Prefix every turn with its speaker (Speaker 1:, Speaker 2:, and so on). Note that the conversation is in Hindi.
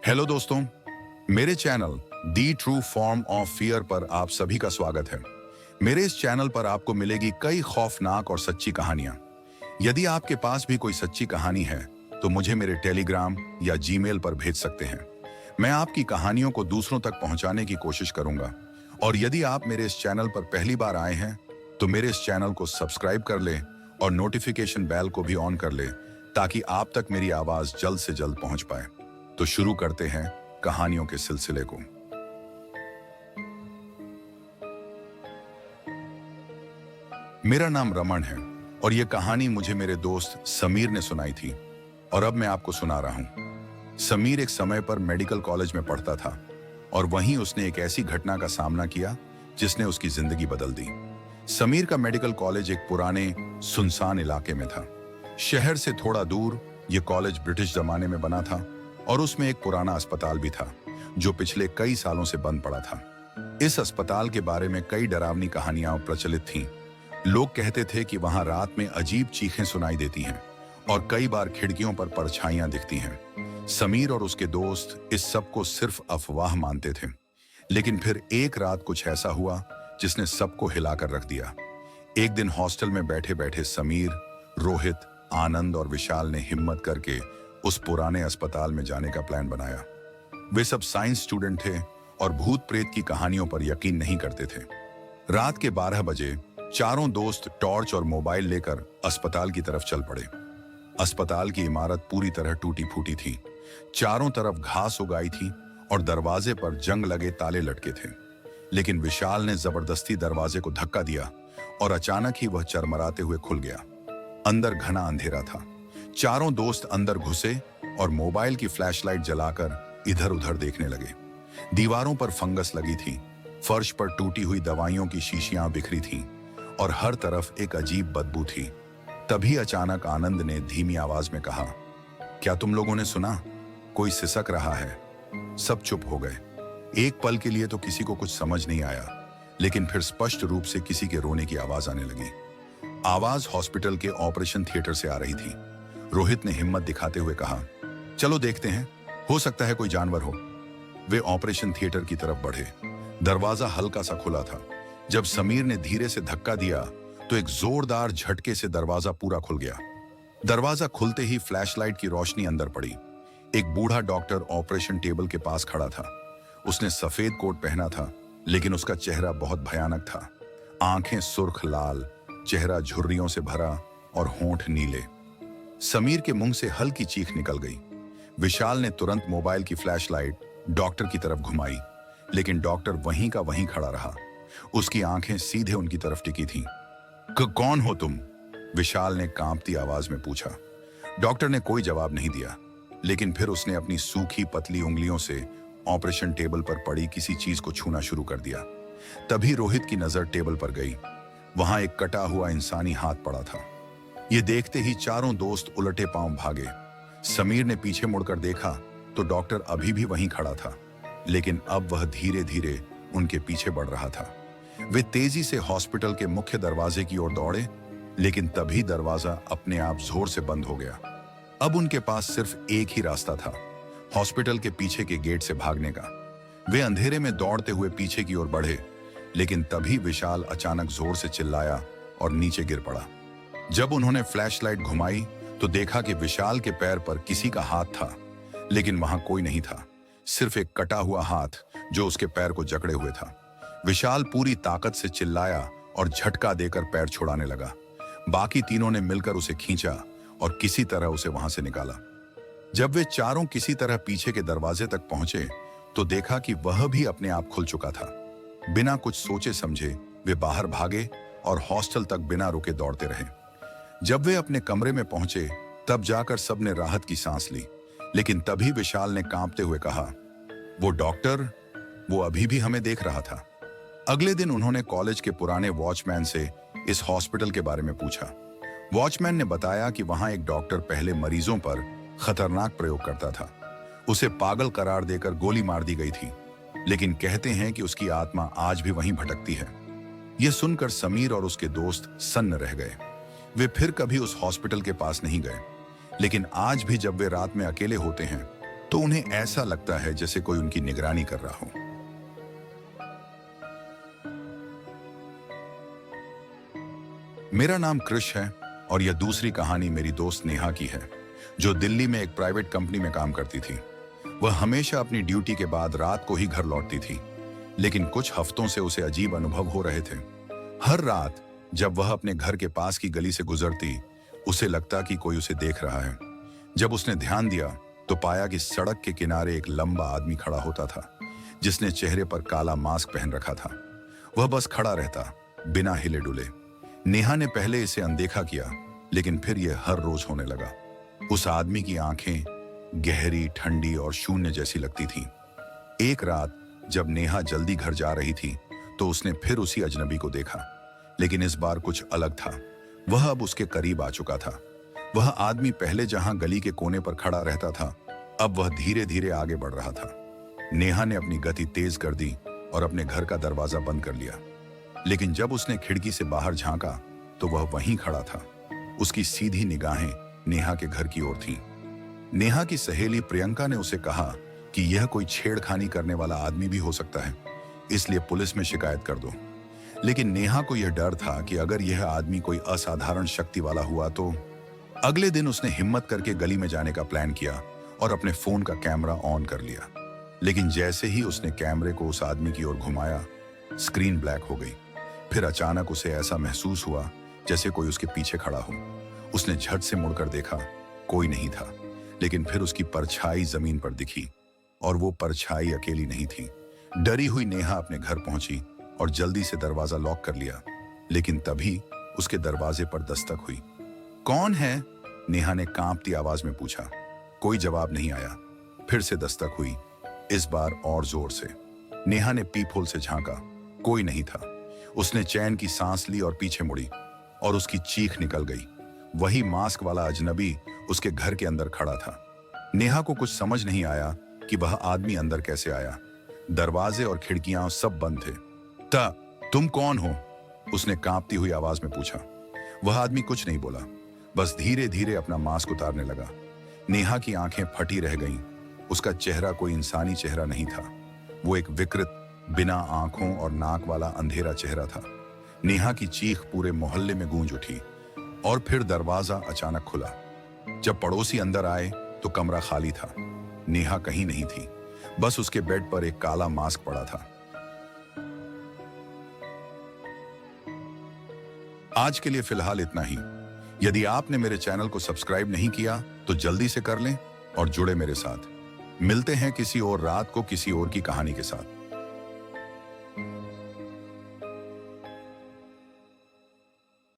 Speaker 1: हेलो दोस्तों, मेरे channel the true form of fear पर आप सभी का स्वागत है। मेरे इस चैनल पर आपको मिलेगी कई खौफनाक और सच्ची कहानियां। यदि आपके पास भी कोई सच्ची कहानी है तो मुझे मेरे टेलीग्राम या जीमेल पर भेज सकते हैं। मैं आपकी कहानियों को दूसरों तक पहुंचाने की कोशिश करूंगा। और यदि आप मेरे इस चैनल पर पहली बार आए हैं तो मेरे इस चैनल को सब्सक्राइब कर लें और नोटिफिकेशन बेल को भी ऑन कर लें ताकि आप तक मेरी आवाज जल्द से जल्द पहुंच पाए। तो शुरू करते हैं कहानियों के सिलसिले को। मेरा नाम रमन है और यह कहानी मुझे मेरे दोस्त समीर ने सुनाई थी और अब मैं आपको सुना रहा हूं। समीर एक समय पर मेडिकल कॉलेज में पढ़ता था और वहीं उसने एक ऐसी घटना का सामना किया जिसने उसकी जिंदगी बदल दी। समीर का मेडिकल कॉलेज एक पुराने सुनसान इलाके में था। शहर से थोड़ा दूर यह कॉलेज ब्रिटिश जमाने में बना था और उसमें एक पुराना अस्पताल भी था जो पिछले कई सालों से बंद पड़ा था। इस अस्पताल के बारे में कई डरावनी कहानियां प्रचलित थीं। लोग कहते थे कि वहां रात में अजीब चीखें सुनाई देती हैं और कई बार खिड़कियों पर परछाइयां दिखती हैं। समीर और उसके दोस्त इस सब को सिर्फ अफवाह मानते थे, लेकिन फिर एक रात कुछ ऐसा हुआ जिसने सबको हिलाकर रख दिया। एक दिन हॉस्टल में बैठे बैठे समीर, रोहित, आनंद और विशाल ने हिम्मत करके उस पुराने अस्पताल में जाने का प्लान बनाया। वे सब साइंस स्टूडेंट थे और भूत प्रेत की कहानियों पर यकीन नहीं करते थे। रात के 12 बजे चारों दोस्त टॉर्च और मोबाइल लेकर अस्पताल की तरफ चल पड़े। अस्पताल की इमारत पूरी तरह टूटी फूटी थी। चारों तरफ घास उगाई थी और दरवाजे पर जंग लगे ताले लटके थे। लेकिन विशाल ने जबरदस्ती दरवाजे को धक्का दिया और अचानक ही वह चरमराते हुए खुल गया। अंदर घना अंधेरा था। चारों दोस्त अंदर घुसे और मोबाइल की फ्लैशलाइट जलाकर इधर उधर देखने लगे। दीवारों पर फंगस लगी थी, फर्श पर टूटी हुई दवाइयों की शीशियां बिखरी थीं और हर तरफ एक अजीब बदबू थी। तभी अचानक आनंद ने धीमी आवाज में कहा, क्या तुम लोगों ने सुना? कोई सिसक रहा है। सब चुप हो गए। एक पल के लिए तो किसी को कुछ समझ नहीं आया, लेकिन फिर स्पष्ट रूप से किसी के रोने की आवाज आने लगी। आवाज हॉस्पिटल के ऑपरेशन थिएटर से आ रही थी। रोहित ने हिम्मत दिखाते हुए कहा, चलो देखते हैं, हो सकता है कोई जानवर हो। वे ऑपरेशन थिएटर की तरफ बढ़े। दरवाजा हल्का सा खुला था। जब समीर ने धीरे से धक्का दिया तो एक जोरदार झटके से दरवाजा पूरा खुल गया। दरवाजा खुलते ही फ्लैशलाइट की रोशनी अंदर पड़ी। एक बूढ़ा डॉक्टर ऑपरेशन टेबल के पास खड़ा था। उसने सफेद कोट पहना था, लेकिन उसका चेहरा बहुत भयानक था। आंखें सुर्ख लाल, चेहरा झुर्रियों से भरा और होंठ नीले। समीर के मुंह से हल्की चीख निकल गई। विशाल ने तुरंत मोबाइल की फ्लैशलाइट डॉक्टर की तरफ घुमाई, लेकिन डॉक्टर वहीं का वहीं खड़ा रहा। उसकी आंखें सीधे उनकी तरफ टिकी थीं। कौन हो तुम? विशाल ने कांपती आवाज में पूछा। डॉक्टर ने कोई जवाब नहीं दिया, लेकिन फिर उसने अपनी सूखी पतली उंगलियों से ऑपरेशन टेबल पर पड़ी किसी चीज को छूना शुरू कर दिया। तभी रोहित की नजर टेबल पर गई। वहां एक कटा हुआ इंसानी हाथ पड़ा था। ये देखते ही चारों दोस्त उलटे पांव भागे। समीर ने पीछे मुड़कर देखा तो डॉक्टर अभी भी वहीं खड़ा था, लेकिन अब वह धीरे धीरे उनके पीछे बढ़ रहा था। वे तेजी से हॉस्पिटल के मुख्य दरवाजे की ओर दौड़े, लेकिन तभी दरवाजा अपने आप जोर से बंद हो गया। अब उनके पास सिर्फ एक ही रास्ता था, हॉस्पिटल के पीछे के गेट से भागने का। वे अंधेरे में दौड़ते हुए पीछे की ओर बढ़े, लेकिन तभी विशाल अचानक जोर से चिल्लाया और नीचे गिर पड़ा। जब उन्होंने फ्लैशलाइट घुमाई तो देखा कि विशाल के पैर पर किसी का हाथ था, लेकिन वहां कोई नहीं था, सिर्फ एक कटा हुआ हाथ जो उसके पैर को जकड़े हुए था। विशाल पूरी ताकत से चिल्लाया और झटका देकर पैर छुड़ाने लगा। बाकी तीनों ने मिलकर उसे खींचा और किसी तरह उसे वहां से निकाला। जब वे चारों किसी तरह पीछे के दरवाजे तक पहुंचे तो देखा कि वह भी अपने आप खुल चुका था। बिना कुछ सोचे समझे वे बाहर भागे और हॉस्टल तक बिना रुके दौड़ते रहे। जब वे अपने कमरे में पहुंचे तब जाकर सबने राहत की सांस ली, लेकिन तभी विशाल ने कांपते हुए कहा, वो डॉक्टर, वो अभी भी हमें देख रहा था। अगले दिन उन्होंने कॉलेज के पुराने वॉचमैन से इस हॉस्पिटल के बारे में पूछा। वॉचमैन ने बताया कि वहां एक डॉक्टर पहले मरीजों पर खतरनाक प्रयोग करता था। उसे पागल करार देकर गोली मार दी गई थी, लेकिन कहते हैं कि उसकी आत्मा आज भी वहीं भटकती है। यह सुनकर समीर और उसके दोस्त सन्न रह गए। वे फिर कभी उस हॉस्पिटल के पास नहीं गए, लेकिन आज भी जब वे रात में अकेले होते हैं तो उन्हें ऐसा लगता है जैसे कोई उनकी निगरानी कर रहा हो। मेरा नाम कृष है और यह दूसरी कहानी मेरी दोस्त नेहा की है, जो दिल्ली में एक प्राइवेट कंपनी में काम करती थी। वह हमेशा अपनी ड्यूटी के बाद रात को ही घर लौटती थी, लेकिन कुछ हफ्तों से उसे अजीब अनुभव हो रहे थे। हर रात जब वह अपने घर के पास की गली से गुजरती, उसे लगता कि कोई उसे देख रहा है। जब उसने ध्यान दिया तो पाया कि सड़क के किनारे एक लंबा आदमी खड़ा होता था, जिसने चेहरे पर काला मास्क पहन रखा था। वह बस खड़ा रहता, बिना हिले डुले। नेहा ने पहले इसे अनदेखा किया, लेकिन फिर यह हर रोज होने लगा। उस आदमी की आंखें गहरी, ठंडी और शून्य जैसी लगती थीं। एक रात जब नेहा जल्दी घर जा रही थी, तो उसने फिर उसी अजनबी को देखा, लेकिन इस बार कुछ अलग था। वह अब उसके करीब आ चुका था। वह आदमी पहले जहां गली के कोने पर खड़ा रहता था, अब वह धीरे धीरे आगे बढ़ रहा था। नेहा ने अपनी गति तेज कर दी और अपने घर का दरवाजा बंद कर लिया। लेकिन जब उसने खिड़की से बाहर झांका तो वह वहीं खड़ा था। उसकी सीधी निगाहें नेहा के घर की ओर थीं। नेहा की सहेली प्रियंका ने उसे कहा कि यह कोई छेड़खानी करने वाला आदमी भी हो सकता है, इसलिए पुलिस में शिकायत कर दो। लेकिन नेहा को यह डर था कि अगर यह आदमी कोई असाधारण शक्ति वाला हुआ तो। अगले दिन उसने हिम्मत करके गली में जाने का प्लान किया और अपने फोन का कैमरा ऑन कर लिया। लेकिन जैसे ही उसने कैमरे को उस आदमी की ओर घुमाया, स्क्रीन ब्लैक हो गई। फिर अचानक उसे ऐसा महसूस हुआ जैसे कोई उसके पीछे खड़ा हो। उसने झट से मुड़कर देखा, कोई नहीं था। लेकिन फिर उसकी परछाई जमीन पर दिखी, और वो परछाई अकेली नहीं थी। डरी हुई नेहा अपने घर पहुंची और जल्दी से दरवाजा लॉक कर लिया। लेकिन तभी उसके दरवाजे पर दस्तक हुई। कौन है? नेहा ने कांपती आवाज में पूछा। कोई जवाब नहीं आया। फिर से दस्तक हुई, इस बार और जोर से। नेहा ने पीपहोल से झांका, कोई नहीं था। उसने चैन की सांस ली और पीछे मुड़ी, और उसकी चीख निकल गई। वही मास्क वाला अजनबी उसके घर के अंदर खड़ा था। नेहा को कुछ समझ नहीं आया कि वह आदमी अंदर कैसे आया। दरवाजे और खिड़कियां सब बंद थे। तुम कौन हो? उसने कांपती हुई आवाज में पूछा। वह आदमी कुछ नहीं बोला, बस धीरे धीरे अपना मास्क उतारने लगा। नेहा की आंखें फटी रह गईं। उसका चेहरा कोई इंसानी चेहरा नहीं था। वो एक विकृत, बिना आंखों और नाक वाला अंधेरा चेहरा था। नेहा की चीख पूरे मोहल्ले में गूंज उठी, और फिर दरवाजा अचानक खुला। जब पड़ोसी अंदर आए तो कमरा खाली था। नेहा कहीं नहीं थी, बस उसके बेड पर एक काला मास्क पड़ा था। आज के लिए फिलहाल इतना ही। यदि आपने मेरे चैनल को सब्सक्राइब नहीं किया तो जल्दी से कर लें और जुड़े मेरे साथ। मिलते हैं किसी और रात को किसी और की कहानी के साथ।